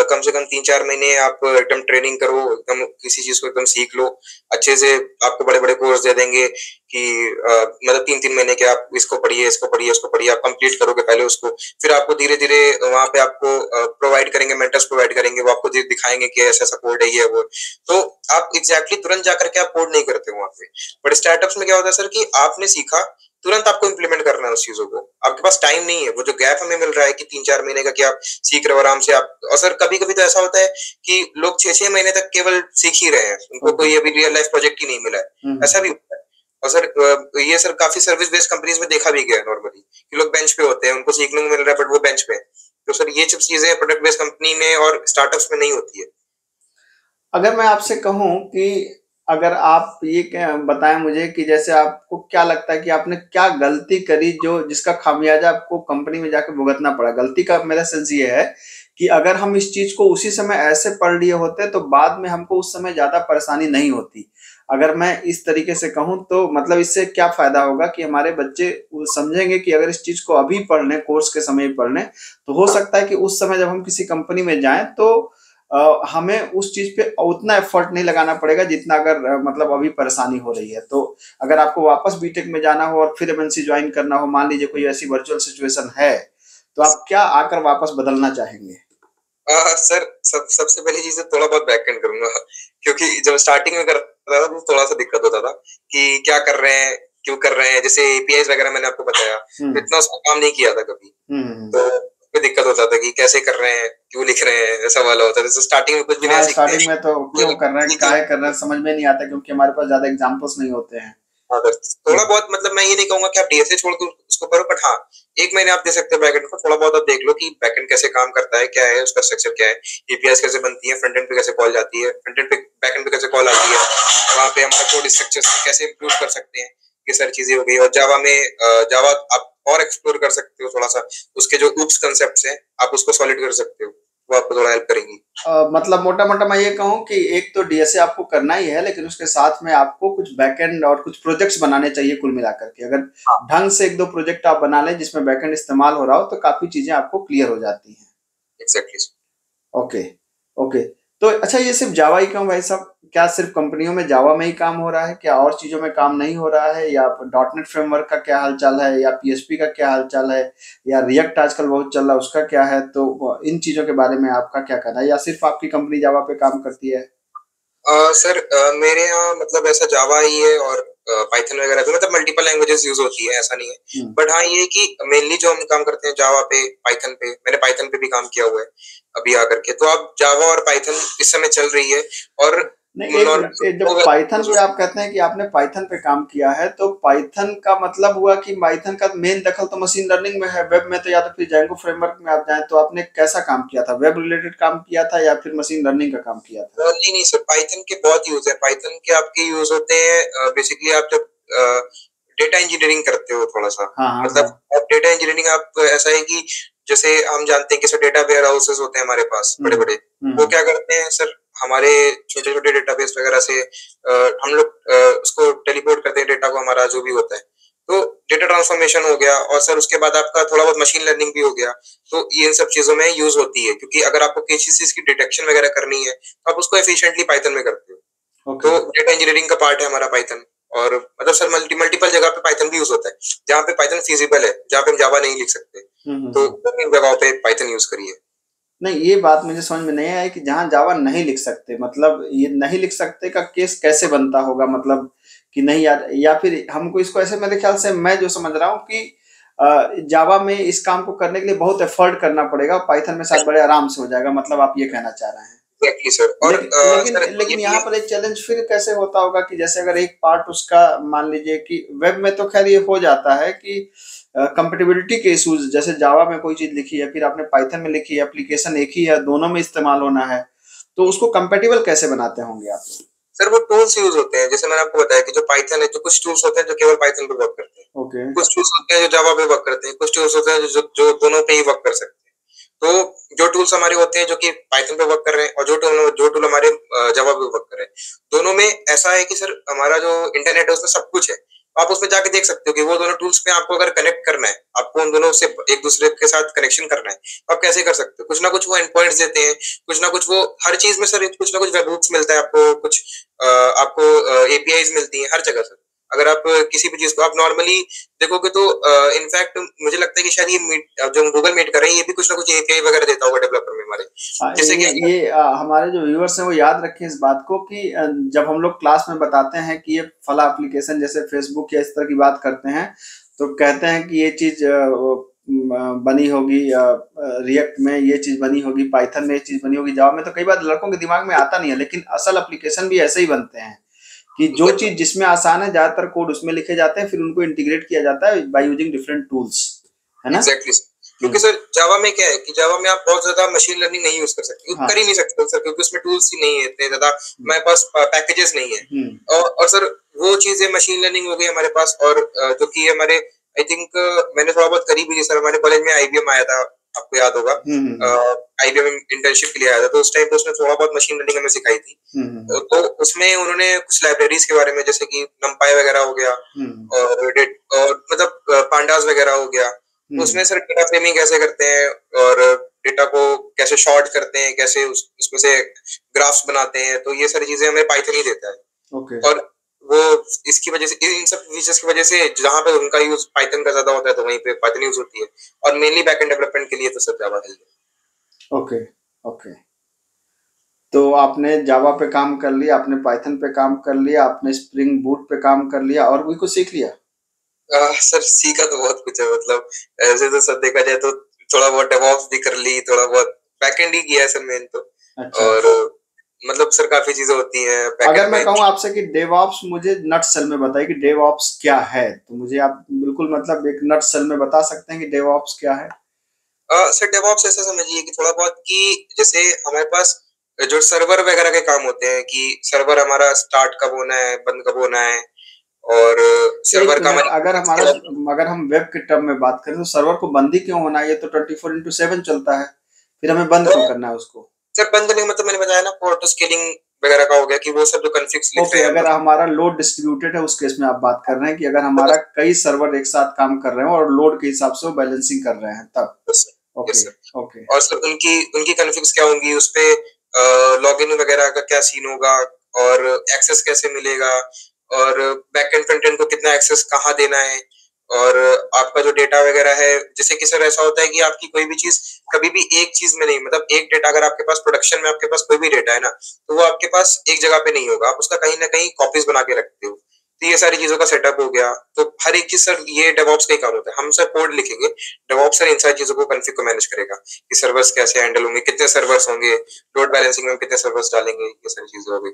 कम से कम 3-4 महीने आप एकदम ट्रेनिंग करो, एकदम किसी चीज को एकदम सीख लो अच्छे से। आपको बड़े बड़े कोर्स दे देंगे कि मतलब 3-3 महीने के आप इसको पढ़िए, इसको पढ़िए, इसको पढ़िए, आप कंप्लीट करोगे पहले उसको, फिर आपको धीरे धीरे वहां पे आपको प्रोवाइड करेंगे, मेंटर्स प्रोवाइड करेंगे, वो आपको दिखाएंगे कि ऐसा ऐसा कोड है, ये है वो। तो आप एग्जैक्टली तुरंत जाकर के आप कोड नहीं करते वहां पे। बट स्टार्टअप्स में क्या होता है सर कि आपने सीखा, तुरंत आपको इम्प्लीमेंट करना है उस चीजों को, आपके पास टाइम नहीं है। वो जो गैप हमें मिल रहा है कि 3-4 महीने का कि आप सीख रहे हो आराम से आप, और सर कभी कभी तो ऐसा होता है कि लोग 6-6 महीने तक केवल सीख ही रहे हैं, उनको कोई अभी रियल लाइफ प्रोजेक्ट ही नहीं मिला है, ऐसा भी होता है। और सर ये सर काफी सर्विस बेस्ड कंपनीज में देखा भी गया है नॉर्मली कि लोग बेंच पे होते हैं, उनको सीखने को मिल रहा है बट वो बेंच पे है। तो सर ये सब चीजें प्रोडक्ट बेस्ड कंपनी में और स्टार्टअप्स में नहीं होती है। अगर मैं आपसे कहूं कि अगर आप ये बताएं मुझे कि जैसे आपको क्या लगता है कि आपने क्या गलती करी जो जिसका खामियाजा आपको कंपनी में जाकर भुगतना पड़ा? गलती का मेरा सेंस ये है कि अगर हम इस चीज को उसी समय ऐसे पढ़ लिए होते तो बाद में हमको उस समय ज्यादा परेशानी नहीं होती। अगर मैं इस तरीके से कहूं तो मतलब इससे क्या फायदा होगा कि हमारे बच्चे समझेंगे कि अगर इस चीज को अभी पढ़ लें, कोर्स के समय ही पढ़ लें, तो हो सकता है कि उस समय जब हम किसी कंपनी में जाएं तो हमें उस चीज पे उतना एफर्ट नहीं लगाना पड़ेगा जितना अगर मतलब अभी परेशानी हो रही है। तो अगर आपको वापस बीटेक में जाना हो और फिर एमएनसी ज्वाइन करना हो, मान लीजिए कोई ऐसी वर्चुअल सिचुएशन है, तो आप क्या आकर वापस बदलना चाहेंगे? सर सबसे पहली चीज है थोड़ा बहुत बैकएंड करूंगा, क्योंकि जब स्टार्टिंग में करता था तो थोड़ा सा दिक्कत होता था कि क्या कर रहे हैं, क्यों कर रहे हैं। जैसे एपीआई वगैरह मैंने आपको बताया, तो इतना उसका काम नहीं किया था कभी, तो कोई दिक्कत होता था कि कैसे कर रहे हैं, क्यों लिख रहे हैं, ऐसा वाला होता था। जैसे स्टार्टिंग में कुछ भी नया हाँ, सीखते स्टार्टिंग हैं, में तो क्यों कर रहे हैं, काहे कर रहे हैं, समझ में नहीं आता क्योंकि हमारे पास ज्यादा एग्जांपल्स नहीं होते हैं। हाँ सर, थोड़ा बहुत मतलब मैं ये नहीं कहूंगा कि आप डीएसए छोड़ के उसको करो, बट हाँ 1 महीने आप दे सकते हो बैकएंड को, थोड़ा बहुत आप देख लो कि बैकएंड कैसे काम करता है, क्या है उसका स्ट्रक्चर, क्या है, एपीआई कैसे बनती है, फ्रंट एंड पे कैसे कॉल जाती है, फ्रंट एंड पे बैकएंड पे कैसे कॉल आती है, वहाँ पे हम कोड स्ट्रक्चर कैसे इंप्रूव कर सकते हैं, ये सारी चीजें हो गई। और जावा में जावा आप और एक्सप्लोर कर सकते हो थोड़ा सा, उसके जो ऊप्स कंसेप्ट हैं आप उसको सॉलिड कर सकते हो, वो आपको थोड़ा हेल्प करेंगी। मतलब मोटा मोटा मैं ये कहूँ कि एक तो डीएसए आपको करना ही है, लेकिन उसके साथ में आपको कुछ बैकएंड और कुछ प्रोजेक्ट्स बनाने चाहिए कुल मिलाकर के। अगर ढंग से एक दो प्रोजेक्ट आप बना लें जिसमें बैकएंड इस्तेमाल हो रहा हो तो काफी चीजें आपको क्लियर हो जाती हैं। एग्जैक्टली। ओके। ओके। तो अच्छा, ये सिर्फ जावा ही क्यों भाई साहब? क्या सिर्फ कंपनियों में जावा में ही काम हो रहा है? क्या और चीजों में काम नहीं हो रहा है? या डॉटनेट फ्रेमवर्क का क्या हालचाल है? या पीएचपी का क्या हालचाल है? या रिएक्ट आजकल बहुत चल रहा है, उसका क्या है? तो इन चीजों के बारे में आपका क्या कहना है, या सिर्फ आपकी कंपनी जावा पे काम करती है? सर मेरे यहाँ मतलब ऐसा जावा ही है और पाइथन वगैरह भी, मतलब मल्टीपल लैंग्वेजेस यूज होती है, ऐसा नहीं है। बट हाँ ये है कि मेनली जो हम काम करते हैं जावा पे, पाइथन पे, मैंने पाइथन पे भी काम किया हुआ है अभी आकर के। तो अब जावा और पाइथन इस समय चल रही है। और नहीं, एक मिनट, जब पाइथन पे आप कहते हैं कि आपने पाइथन पे काम किया है, तो पाइथन का मतलब हुआ कि पाइथन का मेन दखल तो मशीन लर्निंग में है। वेब में तो या तो फिर जैंगो फ्रेमवर्क में आप जाएं, तो आपने कैसा काम किया था? वेब रिलेटेड काम किया था या फिर मशीन लर्निंग का काम किया था? नहीं नहीं सर, पाइथन के बहुत यूज है। पाइथन के आपके यूज होते हैं बेसिकली आप जब डेटा इंजीनियरिंग करते हो थोड़ा सा, हाँ हाँ मतलब हाँ। आप डेटा इंजीनियरिंग आप ऐसा है कि जैसे हम जानते हैं कि सर डेटा वेयर हाउसेस होते हैं हमारे पास बड़े बड़े, वो क्या करते हैं सर, हमारे छोटे छोटे डेटाबेस वगैरह से हम लोग उसको टेलीपोर्ट करते हैं डेटा को, हमारा जो भी होता है। तो डेटा ट्रांसफॉर्मेशन हो गया, और सर उसके बाद आपका थोड़ा बहुत मशीन लर्निंग भी हो गया। तो ये इन सब चीजों में यूज होती है, क्योंकि अगर आपको किसी चीज की डिटेक्शन वगैरह करनी है तो आप उसको एफिशिएंटली पाइथन में करते हो। ओके। तो डेटा इंजीनियरिंग का पार्ट है हमारा पाइथन। और मतलब सर मल्टीपल जगह पे पाइथन भी यूज होता है, जहाँ पे पाइथन फिजिबल है, जहाँ पे हम जावा नहीं लिख सकते, तो उन जगहों पे पाइथन यूज करिए। नहीं, ये बात मुझे समझ में नहीं आई कि जहाँ जावा नहीं लिख सकते, मतलब ये नहीं लिख सकते का केस कैसे बनता होगा? मतलब कि नहीं यार, या फिर हमको इसको ऐसे, मेरे ख्याल से मैं जो समझ रहा हूँ कि जावा में इस काम को करने के लिए बहुत एफर्ट करना पड़ेगा, पाइथन में शायद बड़े आराम से हो जाएगा, मतलब आप ये कहना चाह रहे हैं? Exactly sir. और लेकिन सर लेकिन ये लेकिन भी यहाँ है, पर एक चैलेंज फिर कैसे होता होगा कि जैसे अगर एक पार्ट उसका, मान लीजिए कि वेब में तो खैर ये हो जाता है कि कंपेटिबिलिटी के इश्यूज, जैसे जावा में कोई चीज लिखी है फिर आपने पाइथन में लिखी है, एप्लीकेशन एक ही है, दोनों में इस्तेमाल होना है, तो उसको कंपेटिबल कैसे बनाते होंगे आप? सर वो टूल्स यूज होते हैं, जैसे मैंने आपको बताया कि जो पाइथन है, तो कुछ टूल्स होते हैं जो केवल पाइथन पे वर्क करते हैं, ओके। कुछ टूल्स होते हैं जो जावा पे वर्क करते हैं, कुछ टूल्स होते हैं जो दोनों पे ही वर्क कर सकते हैं। तो जो टूल्स हमारे होते हैं जो कि पाइथन पे वर्क कर रहे हैं, और जो टूल हमारे जावा पे वर्क कर रहे हैं, दोनों में ऐसा है कि सर हमारा जो इंटरनेट है उसमें सब कुछ है। आप उसमें जाके देख सकते हो कि वो दोनों टूल्स पे आपको अगर कनेक्ट करना है, आपको उन दोनों से एक दूसरे के साथ कनेक्शन करना है, तो आप कैसे कर सकते हो? कुछ ना कुछ वो एंड पॉइंट्स देते हैं, कुछ ना कुछ वो हर चीज में सर कुछ ना कुछ वेबहूक्स मिलता है आपको, कुछ आपको एपीआईज मिलती हैं हर जगह सर। अगर आप किसी भी चीज को आप नॉर्मली देखोगे तो इनफैक्ट मुझे लगता है कि शायद ये मीट जो गूगल मीट कर रहे हैं, ये भी कुछ ना कुछ एपीआई वगैरह देता होगा डेवलपर में हमारे, जैसे कि हमारे जो व्यूअर्स हैं वो याद रखें इस बात को कि जब हम लोग क्लास में बताते हैं कि ये फला एप्लीकेशन जैसे फेसबुक या इस तरह की बात करते हैं, तो कहते हैं कि ये चीज बनी होगी रिएक्ट में, ये चीज बनी होगी पाइथन में, ये चीज बनी होगी जावा में, तो कई बार लड़कों के दिमाग में आता नहीं है, लेकिन असल एप्लीकेशन भी ऐसे ही बनते हैं कि जो चीज जिसमें आसान है, ज्यादातर कोड उसमें लिखे जाते हैं, फिर उनको इंटीग्रेट किया जाता है बाय यूजिंग डिफरेंट टूल्स, है ना? एग्जैक्टली क्योंकि सर जावा में क्या है कि जावा में आप बहुत ज्यादा मशीन लर्निंग नहीं यूज कर सकते, हाँ। कर ही नहीं सकते सर, क्योंकि उसमें टूल्स ही नहीं है इतने ज्यादा, हमारे पास पैकेजेस नहीं है। और सर वो चीजें मशीन लर्निंग हो गई हमारे पास, और जो कि हमारे आई थिंक मैंने थोड़ा बहुत करी भी है सर, हमारे कॉलेज में आईबीएम आया था, आपको याद होगा, आईबीएम इंटर्नशिप के लिए आया था, तो उस टाइम पे उसने थोड़ा बहुत मशीन लर्निंग हमें सिखाई थी। तो उसमें उन्होंने कुछ लाइब्रेरीज के बारे में, जैसे कि नमपाई वगैरह हो गया, और मतलब पांडास वगैरह हो गया, तो उसमें सर डेटा फ्रेमिंग कैसे करते हैं, और डेटा को कैसे शॉर्ट करते हैं, कैसे उसमें से ग्राफ्स बनाते हैं, तो ये सारी चीजें हमें पाइथन ही देता है। ओके। और वो इसकी वजह से, इन सब फीचर्स की वजह से जहाँ पे उनका यूज पाइथन का ज्यादा होता है, तो वहीं पे पाइथन यूज होती है, और मेनली बैकएंड डेवलपमेंट के लिए तो सर जावा है। ओके। ओके। तो आपने जावा पे काम कर लिया, आपने पाइथन पे काम कर लिया, आपने स्प्रिंग बूट पे काम कर लिया, और भी कुछ सीख लिया? सर सीखा तो बहुत कुछ है, मतलब ऐसे तो सब देखा जाए तो थोड़ा बहुत डेवऑप्स भी कर ली, थोड़ा बहुत बैकएंड ही किया है सर मेन तो। अच्छा। और मतलब सर काफी चीजें होती हैं अगर मैं में। कहूँ आपसे कि डेवऑप्स, मुझे नटसेल में बताइए कि डेवऑप्स क्या है, तो मुझे आप बिल्कुल मतलब एक नटसेल में बता सकते हैं कि डेवऑप्स क्या है? सर डेवऑप्स ऐसा समझिए कि थोड़ा बहुत कि जैसे हमारे पास जो सर्वर वगैरह के काम होते हैं, कि सर्वर हमारा स्टार्ट कब होना है, बंद कब होना है, और एक सर्वर का मिनट, अगर हम वेब के टर्म में बात करें तो सर्वर को बंद ही क्यों होना है? ये तो 24/7 चलता है, फिर हमें बंद क्यों करना है उसको? सर बंद नहीं, मतलब मैंने बताया ना, ऑटो स्केलिंग वगैरह का हो गया, कि वो सब जो कॉन्फ़िग्स लिख ओके, रहे हैं अगर हमारा लोड डिस्ट्रीब्यूटेड है उस केस में आप बात कर रहे हैं कि अगर हमारा कई सर्वर एक साथ काम कर रहे हैं और लोड के हिसाब से वो बैलेंसिंग कर रहे हैं तब। ओके। ओके। और सर उनकी उनकी कॉन्फ़िग्स क्या होंगी, उस पे लॉगिन वगैरह का क्या सीन होगा, और एक्सेस कैसे मिलेगा, और बैकएंड फ्रंट एंड को कितना एक्सेस कहाँ देना है, और आपका जो डेटा वगैरह है, जैसे कि सर ऐसा होता है कि आपकी कोई भी चीज कभी भी एक चीज में नहीं, मतलब एक डेटा अगर आपके पास प्रोडक्शन में आपके पास कोई भी डेटा है ना, तो वो आपके पास एक जगह पे नहीं होगा, आप उसका कहीं ना कहीं कॉपीज बना के रखते हो। तो ये सारी चीजों का सेटअप हो गया। तो हर एक चीज सर ये डेवऑप्स का ही काम होता है। हम सर कोड लिखेंगे, डेवऑप्स सर इन सारी चीजों को कॉन्फ़िग को मैनेज करेगा कि सर्वर्स कैसे हैंडल होंगे, कितने सर्वर्स होंगे, लोड बैलेंसिंग में हम कितने सर्वर्स डालेंगे, ये सारी चीजें हो गई।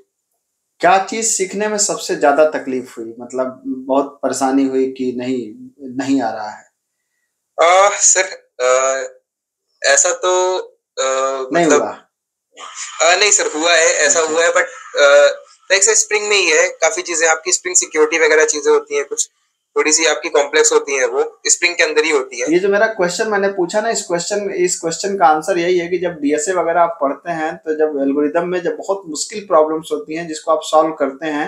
क्या चीज सीखने में सबसे ज्यादा तकलीफ हुई, मतलब बहुत परेशानी हुई कि नहीं नहीं आ रहा है? सर ऐसा तो नहीं मतलब हुआ? नहीं सर हुआ है, ऐसा अच्छा। हुआ है, बट लाइक सर स्प्रिंग में ही है, काफी चीजें आपकी स्प्रिंग सिक्योरिटी वगैरह चीजें होती हैं, कुछ थोड़ी सी आपकी कॉम्प्लेक्स होती हैं, वो स्प्रिंग के अंदर ही होती है। ये जो मेरा क्वेश्चन मैंने पूछा ना, इस क्वेश्चन का आंसर यही है कि जब डीएसए वगैरह आप पढ़ते हैं तो जब एल्गोरिदम में जब बहुत मुश्किल प्रॉब्लम्स होती हैं जिसको आप सॉल्व करते हैं,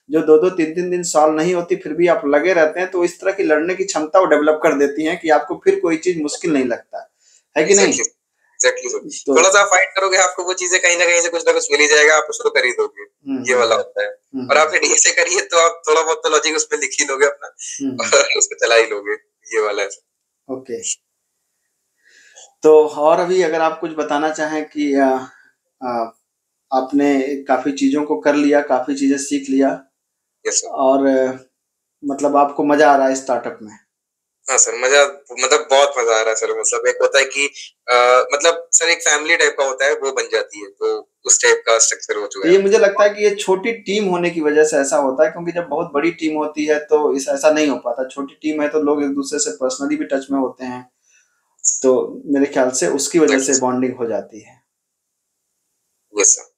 जो 2-2 3-3 दिन सॉल्व नहीं होती फिर भी आप लगे रहते हैं, तो इस तरह की लड़ने की क्षमता वो डेवलप कर देती है कि आपको फिर कोई चीज मुश्किल नहीं लगता है कि नहीं? एग्जैक्टली एग्जैक्टली सर, तो थोड़ा सा फाइट करोगे आपको वो चीजें कहीं ना कहीं से कुछ ना कुछ मिल ही जाएगा, आप उसको कर ही दोगे, ये वाला होता है। और हम्म आपने डीएसए करी है तो आप थोड़ा बहुत तो लॉजिक उसमें लिख ही लोगे अपना हम्म। और उसको चला ही लोगे, ये वाला है। ओके। तो और अभी अगर आप कुछ बताना चाहें कि आ, आपने काफी चीजों को कर लिया, काफी चीजें सीख लिया, यस सर। और मतलब आपको मजा आ रहा है स्टार्टअप में? हाँ सर, मजा मतलब बहुत मजा आ रहा है सर। मतलब एक होता है कि मतलब सर एक फैमिली टाइप का होता है, वो बन जाती है, तो उस टाइप का स्ट्रक्चर हो तो चुका है ये अब मुझे लगता है कि ये छोटी टीम होने की वजह से ऐसा होता है, क्योंकि जब बहुत बड़ी टीम होती है तो इस ऐसा नहीं हो पाता। छोटी टीम है तो लोग एक दूसरे से पर्सनली भी टच में होते हैं, तो मेरे ख्याल से उसकी वजह से तो। बॉन्डिंग हो जाती है। Yes sir.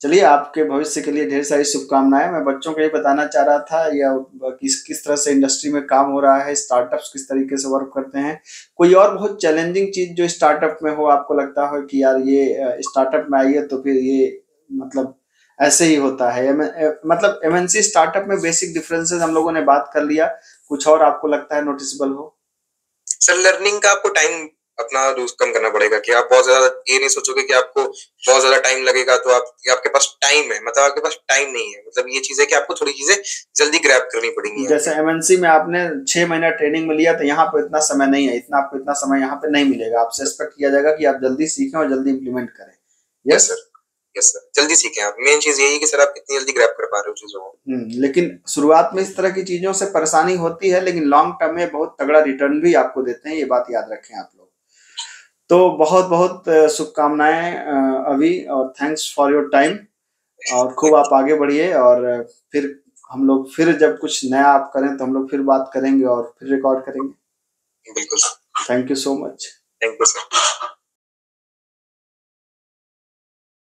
चलिए, आपके भविष्य के लिए ढेर सारी शुभकामनाएं। मैं बच्चों को ये बताना चाह रहा था, या किस किस तरह से इंडस्ट्री में काम हो रहा है, स्टार्टअप्स किस तरीके से वर्क करते हैं। कोई और बहुत चैलेंजिंग चीज जो स्टार्टअप में हो, आपको लगता हो कि यार ये स्टार्टअप में आई है तो फिर ये मतलब ऐसे ही होता है, मतलब एमएनसी स्टार्टअप में बेसिक डिफरेंसेस हम लोगों ने बात कर लिया, कुछ और आपको लगता है नोटिसेबल हो? सर लर्निंग का आपको टाइम अपना यूज कम करना पड़ेगा कि आप बहुत ज्यादा ये नहीं सोचोगे कि आपको बहुत ज्यादा टाइम लगेगा, तो आप आपके पास टाइम है, मतलब आपके पास टाइम नहीं है, मतलब ये चीज है कि आपको थोड़ी चीजें जल्दी ग्रैब करनी पड़ेंगी यहाँ जैसे पे। एमएनसी में आपने 6 महीना ट्रेनिंग में लिया, तो यहाँ पे इतना समय नहीं है, इतना आपको इतना समय यहाँ पे नहीं मिलेगा। आपसे एक्सपेक्ट किया जाएगा कि आप जल्दी सीखें और जल्दी इंप्लीमेंट करें। Yes yes. Sir. Yes sir, जल्दी सीखें आप, मेन चीज यही है कि सर आप कितनी जल्दी ग्रैब कर पा रहे हो चीजों को। लेकिन शुरुआत में इस तरह की चीजों से परेशानी होती है, लेकिन लॉन्ग टर्म में बहुत तगड़ा रिटर्न भी आपको देते हैं, ये बात याद रखें आप लोग। तो बहुत बहुत शुभकामनाएं अभी, और थैंक्स फॉर योर टाइम। और खूब आप आगे बढ़िए, और फिर हम लोग फिर जब कुछ नया आप करें तो हम लोग फिर बात करेंगे और फिर रिकॉर्ड करेंगे। बिल्कुल sir. Thank you so much. Thank you sir.